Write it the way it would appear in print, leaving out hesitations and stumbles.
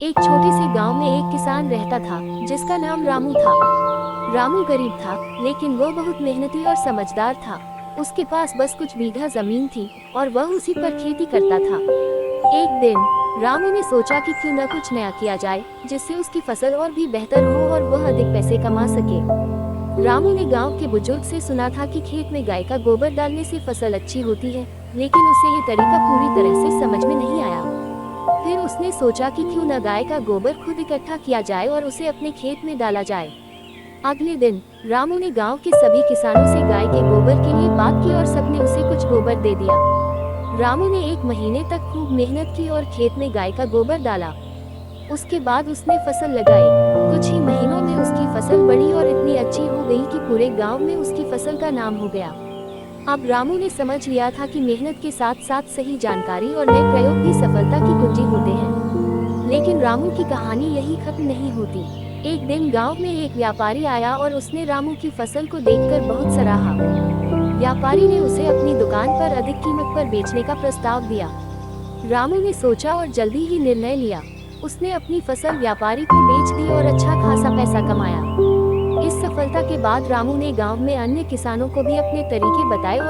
एक छोटे से गांव में एक किसान रहता था जिसका नाम रामू था। रामू गरीब था, लेकिन वो बहुत मेहनती और समझदार था। उसके पास बस कुछ बीघा जमीन थी और वह उसी पर खेती करता था। एक दिन रामू ने सोचा कि क्यों न कुछ नया किया जाए जिससे उसकी फसल और भी बेहतर हो और वह अधिक पैसे कमा सके। रामू ने गांव के बुजुर्ग से सुना था कि खेत में गाय का गोबर डालने से फसल अच्छी होती है, लेकिन उसे ये तरीका पूरी तरह से समझ में नहीं आया। फिर उसने सोचा कि क्यों न गाय का गोबर खुद इकट्ठा किया जाए और उसे अपने खेत में डाला जाए। अगले दिन रामू ने गांव के सभी किसानों से गाय के गोबर के लिए बात की और सबने उसे कुछ गोबर दे दिया। रामू ने एक महीने तक खूब मेहनत की और खेत में गाय का गोबर डाला। उसके बाद उसने फसल लगाई। कुछ ही महीनों में उसकी फसल बड़ी और इतनी अच्छी हो गई कि पूरे गांव में उसकी फसल का नाम हो गया। अब रामू ने समझ लिया था कि मेहनत के साथ साथ सही जानकारी और नए प्रयोग भी सफलता की कुंजी होते हैं। लेकिन रामू की कहानी यही खत्म नहीं होती। एक दिन गांव में एक व्यापारी आया और उसने रामू की फसल को देखकर बहुत सराहा। व्यापारी ने उसे अपनी दुकान पर अधिक कीमत पर बेचने का प्रस्ताव दिया। रामू ने सोचा और जल्दी ही निर्णय लिया। उसने अपनी फसल व्यापारी को बेच दी और अच्छा खासा पैसा कमाया। इस सफलता के बाद रामू ने गांव में अन्य किसानों को भी अपने तरीके बताए और